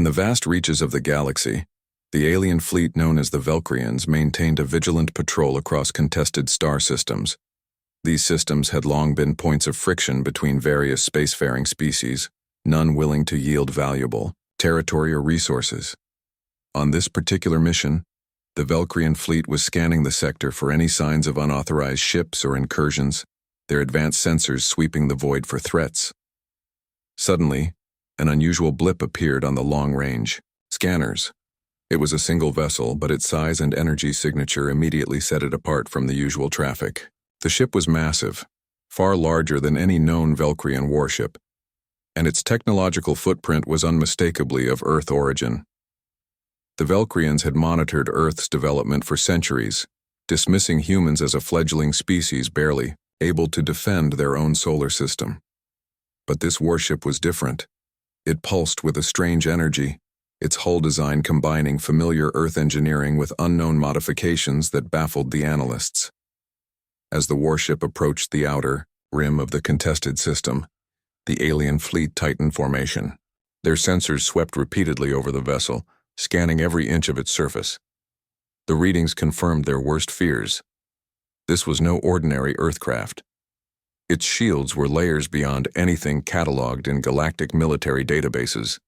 the vast reaches of the galaxy, the alien fleet known as the Valkyrians maintained a vigilant patrol across contested star systems. These systems had long been points of friction between various spacefaring species, none willing to yield valuable territory or resources. On this particular mission, the Valkyrian fleet was scanning the sector for any signs of unauthorized ships or incursions, their advanced sensors sweeping the void for threats. Suddenly, an unusual blip appeared on the long-range scanners. It was a single vessel, but its size and energy signature immediately set it apart from the usual traffic. The ship was massive, far larger than any known Valkyrian warship, and its technological footprint was unmistakably of Earth origin. The Valkyrians had monitored Earth's development for centuries, dismissing humans as a fledgling species barely able to defend their own solar system. But this warship was different. It pulsed with a strange energy, its hull design combining familiar Earth engineering with unknown modifications that baffled the analysts. As the warship approached the outer rim of the contested system, the alien fleet tightened formation. Their sensors swept repeatedly over the vessel, scanning every inch of its surface. The readings confirmed their worst fears. This was no ordinary Earthcraft. Its shields were layers beyond anything cataloged in galactic military databases,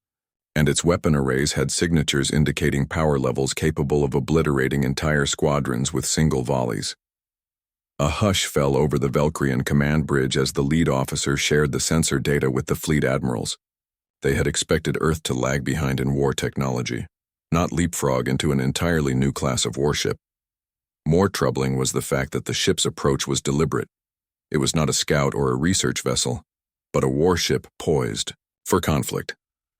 and its weapon arrays had signatures indicating power levels capable of obliterating entire squadrons with single volleys. A hush fell over the Valkyrian command bridge as the lead officer shared the sensor data with the fleet admirals. They had expected Earth to lag behind in war technology, not leapfrog into an entirely new class of warship. More troubling was the fact that the ship's approach was deliberate. It was not a scout or a research vessel, but a warship poised for conflict.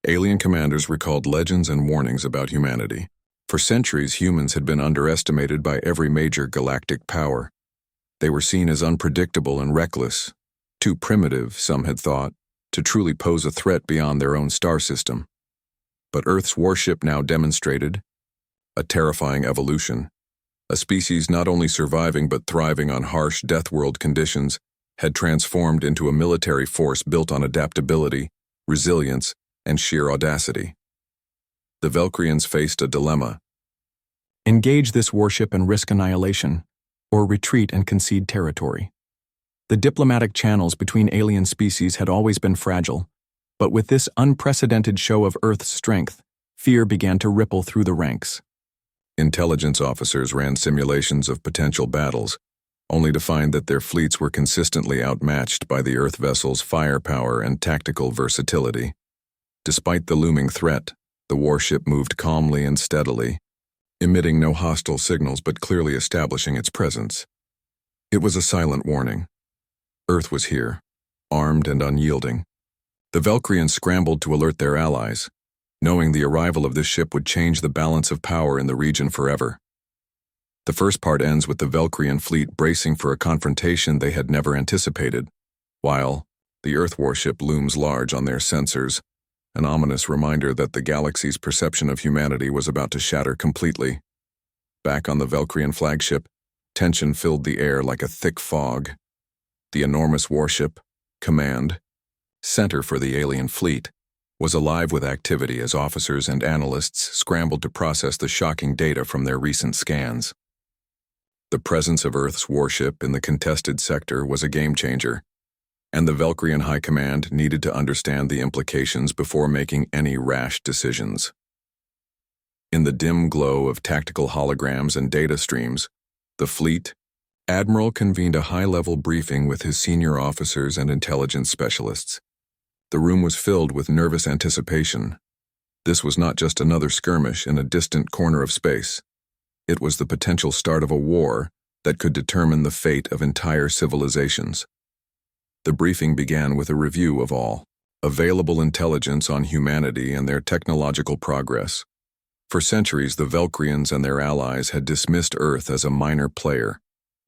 Alien commanders recalled legends and warnings about humanity. For centuries, humans had been underestimated by every major galactic power. They were seen as unpredictable and reckless, too primitive, some had thought, to truly pose a threat beyond their own star system. But Earth's warship now demonstrated a terrifying evolution. A species not only surviving but thriving on harsh death-world conditions had transformed into a military force built on adaptability, resilience, and sheer audacity. The Valkyrians faced a dilemma. Engage this warship and risk annihilation, or retreat and concede territory. The diplomatic channels between alien species had always been fragile, but with this unprecedented show of Earth's strength, fear began to ripple through the ranks. Intelligence officers ran simulations of potential battles, only to find that their fleets were consistently outmatched by the Earth vessel's firepower and tactical versatility. Despite the looming threat, the warship moved calmly and steadily, emitting no hostile signals but clearly establishing its presence. It was a silent warning. Earth was here, armed and unyielding. The Valkyrians scrambled to alert their allies, knowing the arrival of this ship would change the balance of power in the region forever. The first part ends with the Valkyrian fleet bracing for a confrontation they had never anticipated, while the Earth warship looms large on their sensors, an ominous reminder that the galaxy's perception of humanity was about to shatter completely. Back on the Valkyrian flagship, tension filled the air like a thick fog. The enormous warship, command, center for the alien fleet, was alive with activity as officers and analysts scrambled to process the shocking data from their recent scans. The presence of Earth's warship in the contested sector was a game-changer, and the Valkyrian High Command needed to understand the implications before making any rash decisions. In the dim glow of tactical holograms and data streams, the fleet admiral convened a high-level briefing with his senior officers and intelligence specialists. The room was filled with nervous anticipation. This was not just another skirmish in a distant corner of space. It was the potential start of a war that could determine the fate of entire civilizations. The briefing began with a review of all available intelligence on humanity and their technological progress. For centuries, the Valkyrians and their allies had dismissed Earth as a minor player,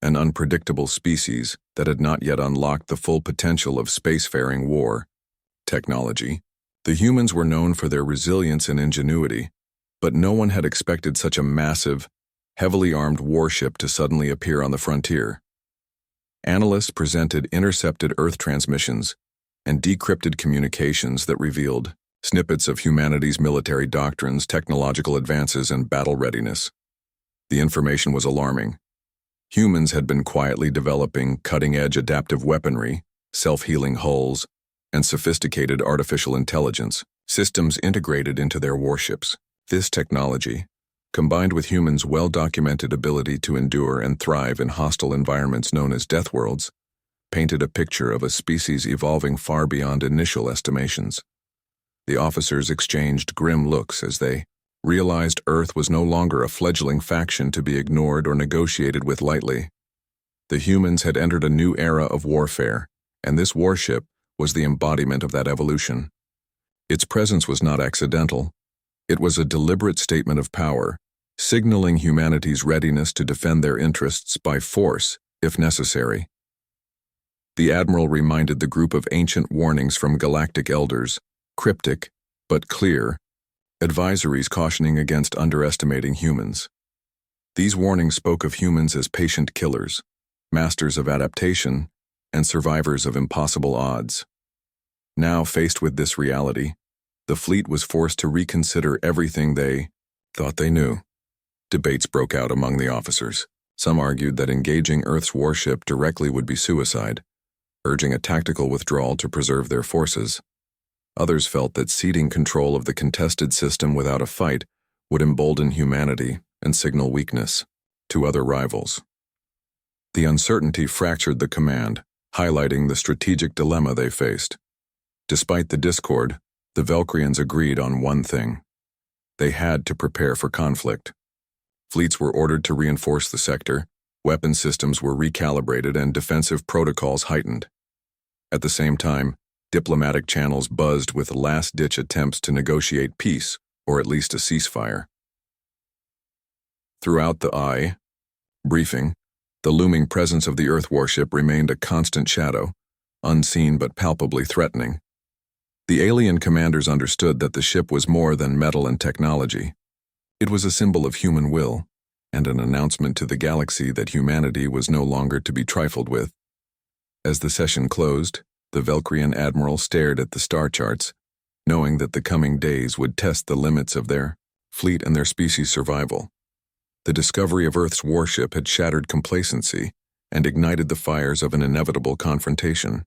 an unpredictable species that had not yet unlocked the full potential of spacefaring war technology. The humans were known for their resilience and ingenuity, but no one had expected such a massive, heavily armed warship to suddenly appear on the frontier. Analysts presented intercepted Earth transmissions and decrypted communications that revealed snippets of humanity's military doctrines, technological advances, and battle readiness. The information was alarming. Humans had been quietly developing cutting-edge adaptive weaponry, self-healing hulls, and sophisticated artificial intelligence, systems integrated into their warships. This technology, combined with humans' well-documented ability to endure and thrive in hostile environments known as death worlds, painted a picture of a species evolving far beyond initial estimations. The officers exchanged grim looks as they realized Earth was no longer a fledgling faction to be ignored or negotiated with lightly. The humans had entered a new era of warfare, and this warship was the embodiment of that evolution. Its presence was not accidental. It was a deliberate statement of power, signaling humanity's readiness to defend their interests by force, if necessary. The Admiral reminded the group of ancient warnings from galactic elders, cryptic but clear, advisories cautioning against underestimating humans. These warnings spoke of humans as patient killers, masters of adaptation, and survivors of impossible odds. Now, faced with this reality, the fleet was forced to reconsider everything they thought they knew. Debates broke out among the officers. Some argued that engaging Earth's warship directly would be suicide, urging a tactical withdrawal to preserve their forces. Others felt that ceding control of the contested system without a fight would embolden humanity and signal weakness to other rivals. The uncertainty fractured the command, highlighting the strategic dilemma they faced. Despite the discord, the Valkyrians agreed on one thing. They had to prepare for conflict. Fleets were ordered to reinforce the sector, weapon systems were recalibrated, and defensive protocols heightened. At the same time, diplomatic channels buzzed with last-ditch attempts to negotiate peace, or at least a ceasefire. Throughout the briefing, the looming presence of the Earth warship remained a constant shadow, unseen but palpably threatening. The alien commanders understood that the ship was more than metal and technology. It was a symbol of human will, and an announcement to the galaxy that humanity was no longer to be trifled with. As the session closed, the Valkyrian admiral stared at the star charts, knowing that the coming days would test the limits of their fleet and their species' survival. The discovery of Earth's warship had shattered complacency and ignited the fires of an inevitable confrontation.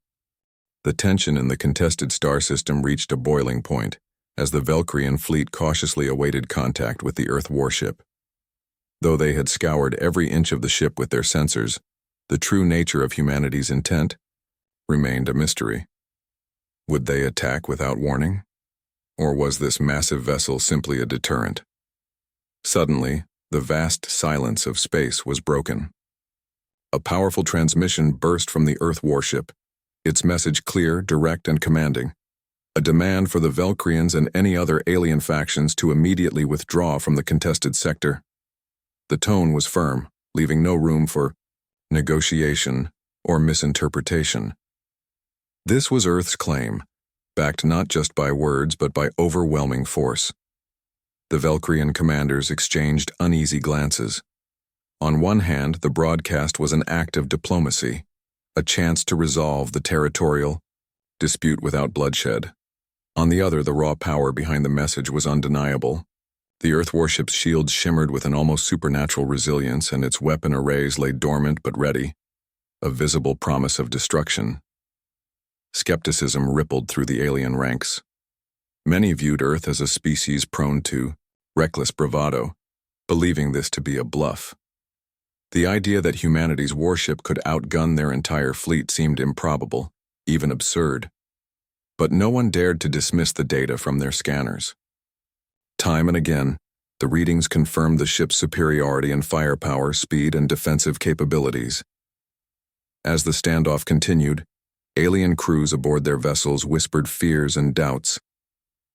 The tension in the contested star system reached a boiling point as the Valkyrian fleet cautiously awaited contact with the Earth warship. Though they had scoured every inch of the ship with their sensors, the true nature of humanity's intent remained a mystery. Would they attack without warning? Or was this massive vessel simply a deterrent? Suddenly, the vast silence of space was broken. A powerful transmission burst from the Earth warship, its message clear, direct, and commanding. A demand for the Valkyrians and any other alien factions to immediately withdraw from the contested sector. The tone was firm, leaving no room for negotiation or misinterpretation. This was Earth's claim, backed not just by words but by overwhelming force. The Valkyrian commanders exchanged uneasy glances. On one hand, the broadcast was an act of diplomacy, a chance to resolve the territorial dispute without bloodshed. On the other, the raw power behind the message was undeniable. The Earth warship's shields shimmered with an almost supernatural resilience, and its weapon arrays lay dormant but ready, a visible promise of destruction. Skepticism rippled through the alien ranks. Many viewed Earth as a species prone to reckless bravado, believing this to be a bluff. The idea that humanity's warship could outgun their entire fleet seemed improbable, even absurd. But no one dared to dismiss the data from their scanners. Time and again, the readings confirmed the ship's superiority in firepower, speed, and defensive capabilities. As the standoff continued, alien crews aboard their vessels whispered fears and doubts.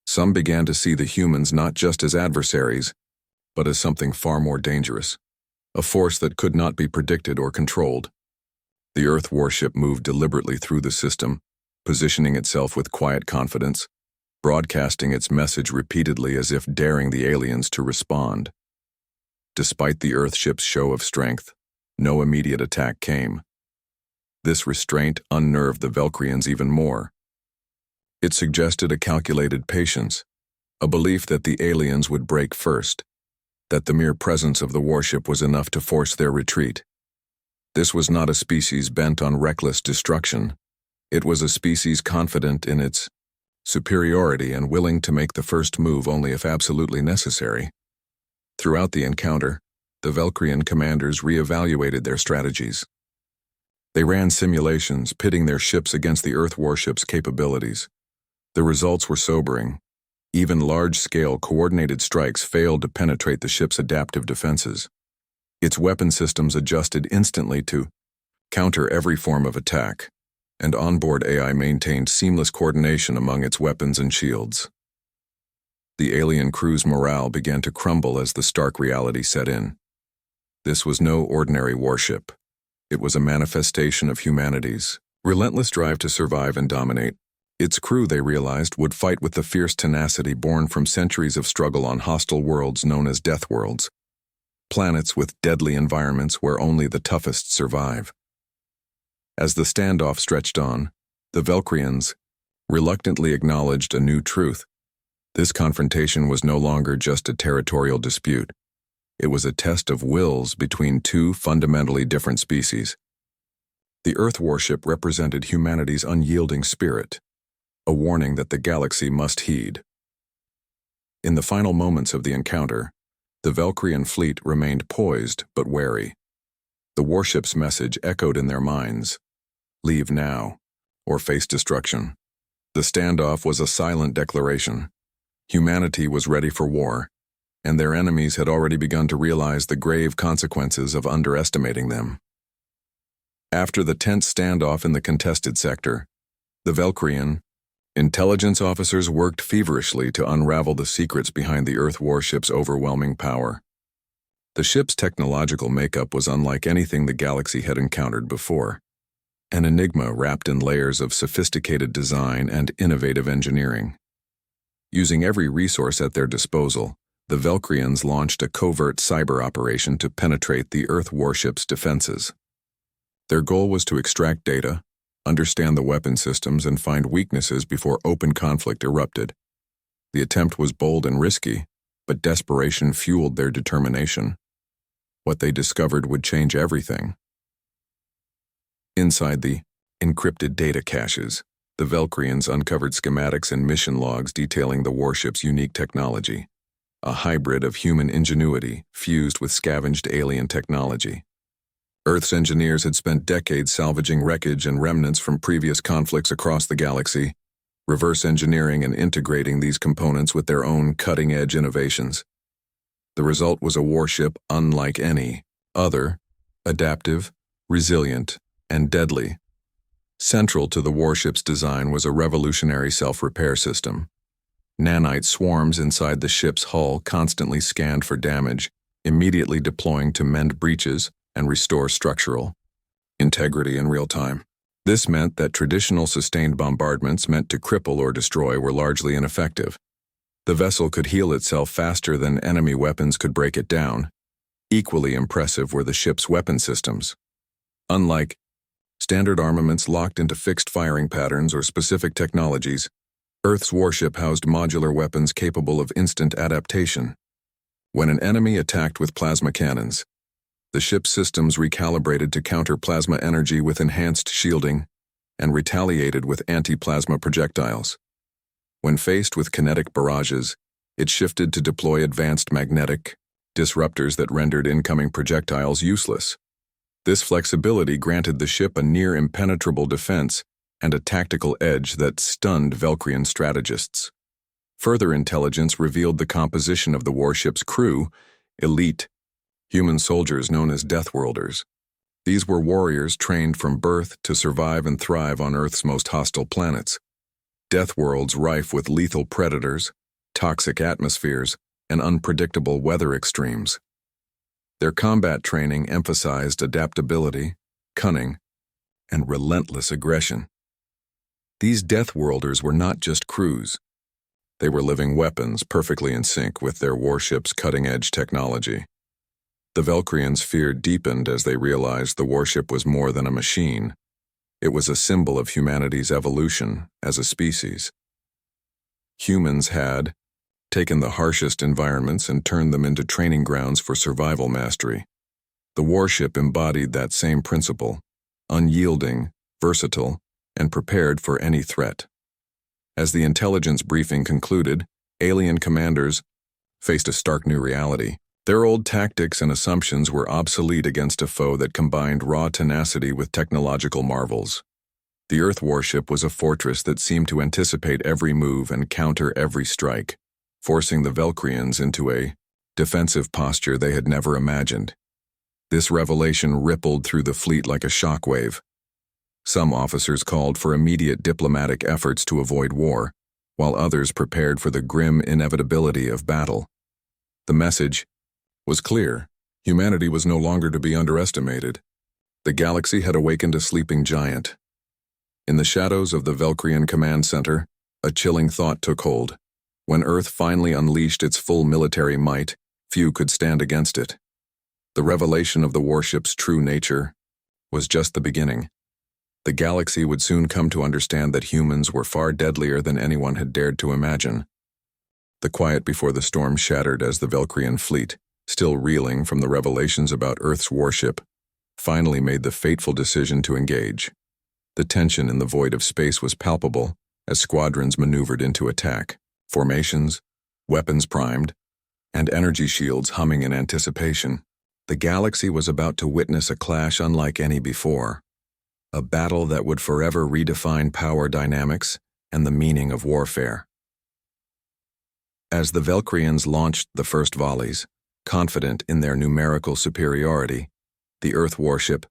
Some began to see the humans not just as adversaries, but as something far more dangerous, a force that could not be predicted or controlled. The Earth warship moved deliberately through the system, positioning itself with quiet confidence, broadcasting its message repeatedly as if daring the aliens to respond. Despite the Earthship's show of strength, no immediate attack came. This restraint unnerved the Valkyrians even more. It suggested a calculated patience, a belief that the aliens would break first, that the mere presence of the warship was enough to force their retreat. This was not a species bent on reckless destruction. It was a species confident in its superiority and willing to make the first move only if absolutely necessary. Throughout the encounter, the Valkyrian commanders re-evaluated their strategies. They ran simulations, pitting their ships against the Earth warship's capabilities. The results were sobering. Even large-scale coordinated strikes failed to penetrate the ship's adaptive defenses. Its weapon systems adjusted instantly to counter every form of attack, and onboard AI maintained seamless coordination among its weapons and shields. The alien crew's morale began to crumble as the stark reality set in. This was no ordinary warship. It was a manifestation of humanity's relentless drive to survive and dominate. Its crew, they realized, would fight with the fierce tenacity born from centuries of struggle on hostile worlds known as death worlds, planets with deadly environments where only the toughest survive. As the standoff stretched on, the Valkyrians reluctantly acknowledged a new truth. This confrontation was no longer just a territorial dispute. It was a test of wills between two fundamentally different species. The Earth warship represented humanity's unyielding spirit, a warning that the galaxy must heed. In the final moments of the encounter, the Valkyrian fleet remained poised but wary. The warship's message echoed in their minds: leave now, or face destruction. The standoff was a silent declaration. Humanity was ready for war, and their enemies had already begun to realize the grave consequences of underestimating them. After the tense standoff in the contested sector, the Valkyrian intelligence officers worked feverishly to unravel the secrets behind the Earth warship's overwhelming power. The ship's technological makeup was unlike anything the galaxy had encountered before, an enigma wrapped in layers of sophisticated design and innovative engineering. Using every resource at their disposal, the Valkyrians launched a covert cyber operation to penetrate the Earth warship's defenses. Their goal was to extract data, understand the weapon systems, and find weaknesses before open conflict erupted. The attempt was bold and risky, but desperation fueled their determination. What they discovered would change everything. Inside the encrypted data caches, the Valkyrians uncovered schematics and mission logs detailing the warship's unique technology, a hybrid of human ingenuity fused with scavenged alien technology. Earth's engineers had spent decades salvaging wreckage and remnants from previous conflicts across the galaxy, reverse engineering and integrating these components with their own cutting-edge innovations. The result was a warship unlike any other, adaptive, resilient, and deadly. Central to the warship's design was a revolutionary self-repair system. Nanite swarms inside the ship's hull constantly scanned for damage, immediately deploying to mend breaches and restore structural integrity in real time. This meant that traditional sustained bombardments meant to cripple or destroy were largely ineffective. The vessel could heal itself faster than enemy weapons could break it down. Equally impressive were the ship's weapon systems. Unlike standard armaments locked into fixed firing patterns or specific technologies, Earth's warship housed modular weapons capable of instant adaptation. When an enemy attacked with plasma cannons, the ship's systems recalibrated to counter plasma energy with enhanced shielding and retaliated with anti-plasma projectiles. When faced with kinetic barrages, it shifted to deploy advanced magnetic disruptors that rendered incoming projectiles useless. This flexibility granted the ship a near-impenetrable defense and a tactical edge that stunned Valkyrian strategists. Further intelligence revealed the composition of the warship's crew: elite human soldiers known as Deathworlders. These were warriors trained from birth to survive and thrive on Earth's most hostile planets. Deathworlds rife with lethal predators, toxic atmospheres, and unpredictable weather extremes. Their combat training emphasized adaptability, cunning, and relentless aggression. These Deathworlders were not just crews. They were living weapons perfectly in sync with their warship's cutting-edge technology. The Valkyrians' fear deepened as they realized the warship was more than a machine. It was a symbol of humanity's evolution as a species. Humans had taken the harshest environments and turned them into training grounds for survival mastery. The warship embodied that same principle, unyielding, versatile, and prepared for any threat. As the intelligence briefing concluded, alien commanders faced a stark new reality. Their old tactics and assumptions were obsolete against a foe that combined raw tenacity with technological marvels. The Earth warship was a fortress that seemed to anticipate every move and counter every strike, forcing the Valkyrians into a defensive posture they had never imagined. This revelation rippled through the fleet like a shockwave. Some officers called for immediate diplomatic efforts to avoid war, while others prepared for the grim inevitability of battle. The message was clear. Humanity was no longer to be underestimated. The galaxy had awakened a sleeping giant. In the shadows of the Valkyrian command center, a chilling thought took hold. When Earth finally unleashed its full military might, few could stand against it. The revelation of the warship's true nature was just the beginning. The galaxy would soon come to understand that humans were far deadlier than anyone had dared to imagine. The quiet before the storm shattered as the Valkyrian fleet, still reeling from the revelations about Earth's warship, finally made the fateful decision to engage. The tension in the void of space was palpable as squadrons maneuvered into attack, formations, weapons primed, and energy shields humming in anticipation. The galaxy was about to witness a clash unlike any before, a battle that would forever redefine power dynamics and the meaning of warfare. As the Valkyrians launched the first volleys, confident in their numerical superiority, the Earth warship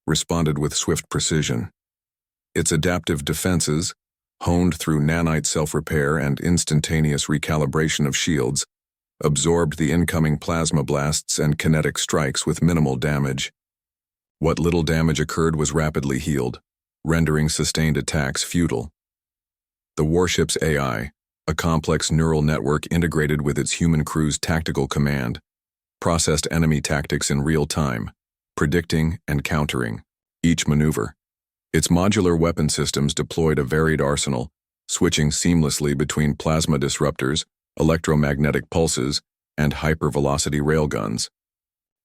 responded with swift precision. Its adaptive defenses, honed through nanite self-repair and instantaneous recalibration of shields, absorbed the incoming plasma blasts and kinetic strikes with minimal damage. What little damage occurred was rapidly healed, rendering sustained attacks futile. The warship's AI, a complex neural network integrated with its human crew's tactical command, processed enemy tactics in real time, predicting and countering each maneuver. Its modular weapon systems deployed a varied arsenal, switching seamlessly between plasma disruptors, electromagnetic pulses, and hypervelocity railguns.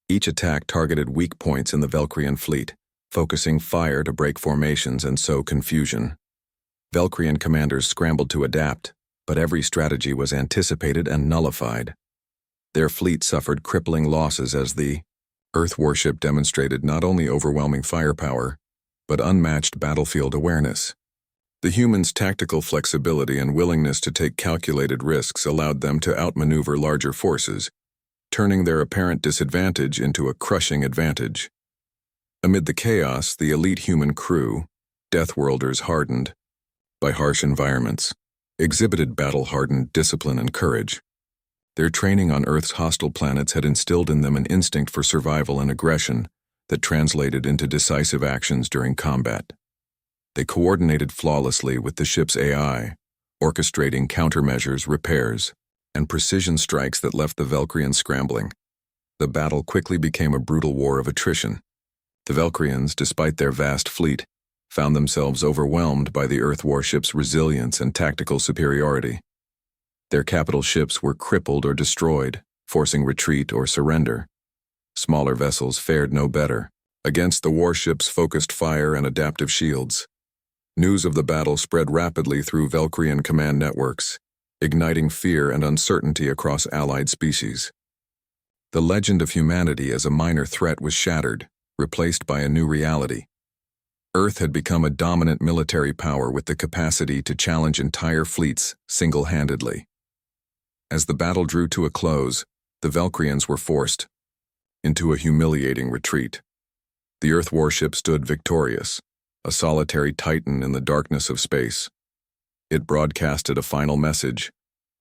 Each attack targeted weak points in the Valkyrian fleet, focusing fire to break formations and sow confusion. Valkyrian commanders scrambled to adapt, but every strategy was anticipated and nullified. Their fleet suffered crippling losses as the Earth warship demonstrated not only overwhelming firepower, but unmatched battlefield awareness. The humans' tactical flexibility and willingness to take calculated risks allowed them to outmaneuver larger forces, turning their apparent disadvantage into a crushing advantage. Amid the chaos, the elite human crew, Deathworlders hardened by harsh environments, exhibited battle-hardened discipline and courage. Their training on Earth's hostile planets had instilled in them an instinct for survival and aggression that translated into decisive actions during combat. They coordinated flawlessly with the ship's AI, orchestrating countermeasures, repairs, and precision strikes that left the Valkyrians scrambling. The battle quickly became a brutal war of attrition. The Valkyrians, despite their vast fleet, found themselves overwhelmed by the Earth warship's resilience and tactical superiority. Their capital ships were crippled or destroyed, forcing retreat or surrender. Smaller vessels fared no better against the warship's focused fire and adaptive shields. News of the battle spread rapidly through Valkyrian command networks, igniting fear and uncertainty across allied species. The legend of humanity as a minor threat was shattered, replaced by a new reality. Earth had become a dominant military power with the capacity to challenge entire fleets single-handedly. As the battle drew to a close, the Valkyrians were forced into a humiliating retreat. The Earth warship stood victorious, a solitary titan in the darkness of space. It broadcasted a final message,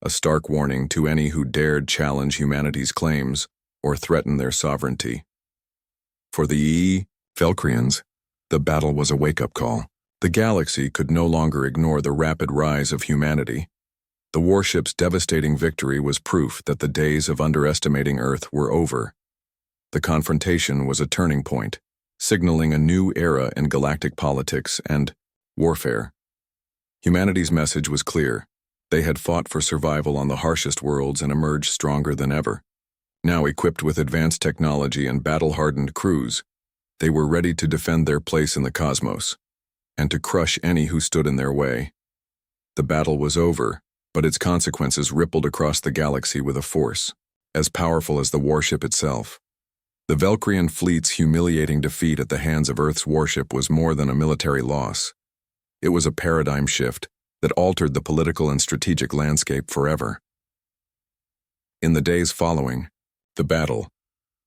a stark warning to any who dared challenge humanity's claims or threaten their sovereignty. For the Valkyrians, the battle was a wake-up call. The galaxy could no longer ignore the rapid rise of humanity. The warship's devastating victory was proof that the days of underestimating Earth were over. The confrontation was a turning point, signaling a new era in galactic politics and warfare. Humanity's message was clear: They had fought for survival on the harshest worlds and emerged stronger than ever. Now equipped with advanced technology and battle-hardened crews, they were ready to defend their place in the cosmos, and to crush any who stood in their way. The battle was over, but its consequences rippled across the galaxy with a force as powerful as the warship itself. The Valkyrian fleet's humiliating defeat at the hands of Earth's warship was more than a military loss. It was a paradigm shift that altered the political and strategic landscape forever. In the days following the battle,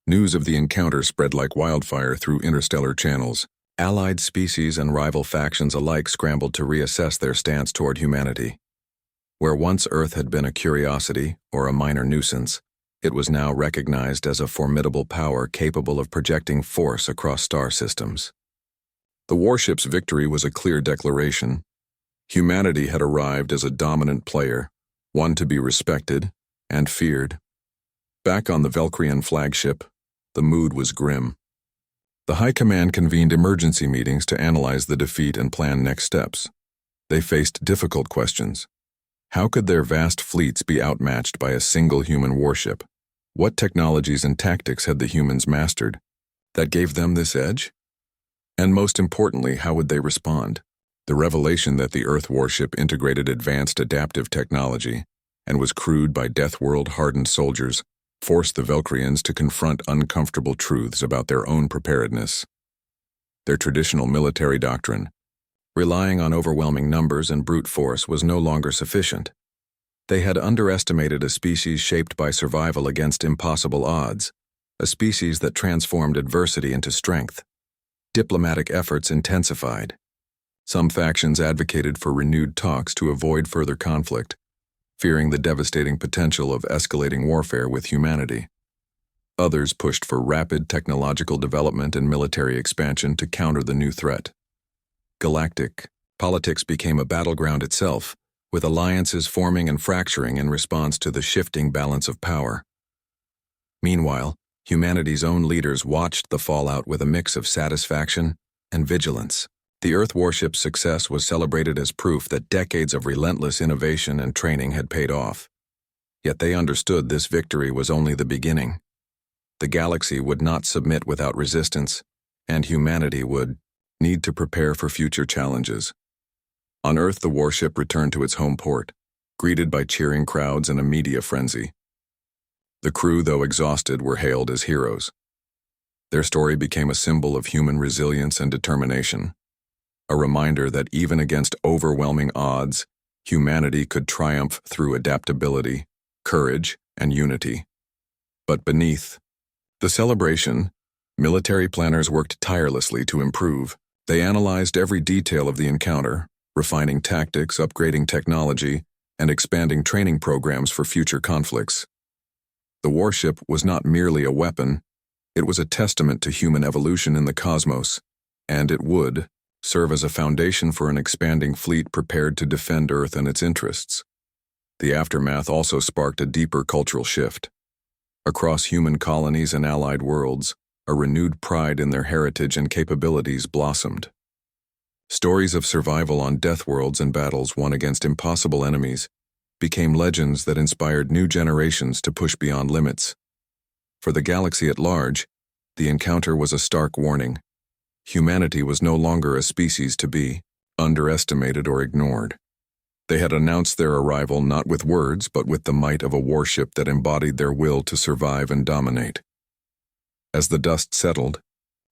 news of the encounter spread like wildfire through interstellar channels. Allied species and rival factions alike scrambled to reassess their stance toward humanity. Where once Earth had been a curiosity or a minor nuisance, it was now recognized as a formidable power capable of projecting force across star systems. The warship's victory was a clear declaration. Humanity had arrived as a dominant player, one to be respected and feared. Back on the Valkyrian flagship, the mood was grim. The High Command convened emergency meetings to analyze the defeat and plan next steps. They faced difficult questions. How could their vast fleets be outmatched by a single human warship? What technologies and tactics had the humans mastered that gave them this edge? And most importantly, how would they respond? The revelation that the Earth warship integrated advanced adaptive technology and was crewed by Death World-hardened soldiers forced the Valkyrians to confront uncomfortable truths about their own preparedness. Their traditional military doctrine, relying on overwhelming numbers and brute force, was no longer sufficient. They had underestimated a species shaped by survival against impossible odds, a species that transformed adversity into strength. Diplomatic efforts intensified. Some factions advocated for renewed talks to avoid further conflict, fearing the devastating potential of escalating warfare with humanity. Others pushed for rapid technological development and military expansion to counter the new threat. Galactic politics became a battleground itself, with alliances forming and fracturing in response to the shifting balance of power. Meanwhile, humanity's own leaders watched the fallout with a mix of satisfaction and vigilance. The Earth warship's success was celebrated as proof that decades of relentless innovation and training had paid off. Yet they understood this victory was only the beginning. The galaxy would not submit without resistance, and humanity would need to prepare for future challenges. On Earth, the warship returned to its home port, greeted by cheering crowds and a media frenzy. The crew, though exhausted, were hailed as heroes. Their story became a symbol of human resilience and determination, a reminder that even against overwhelming odds, humanity could triumph through adaptability, courage, and unity. But beneath the celebration, military planners worked tirelessly to improve. They analyzed every detail of the encounter, refining tactics, upgrading technology, and expanding training programs for future conflicts. The warship was not merely a weapon, it was a testament to human evolution in the cosmos, and it would serve as a foundation for an expanding fleet prepared to defend Earth and its interests. The aftermath also sparked a deeper cultural shift. Across human colonies and allied worlds, a renewed pride in their heritage and capabilities blossomed. Stories of survival on death worlds and battles won against impossible enemies became legends that inspired new generations to push beyond limits. For the galaxy at large, the encounter was a stark warning. Humanity was no longer a species to be underestimated or ignored. They had announced their arrival not with words, but with the might of a warship that embodied their will to survive and dominate. As the dust settled,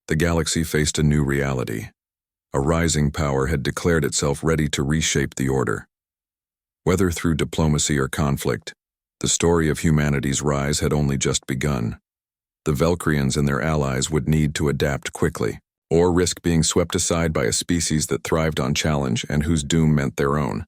the galaxy faced a new reality. A rising power had declared itself ready to reshape the order. Whether through diplomacy or conflict, the story of humanity's rise had only just begun. The Valkyrians and their allies would need to adapt quickly, or risk being swept aside by a species that thrived on challenge and whose doom meant their own.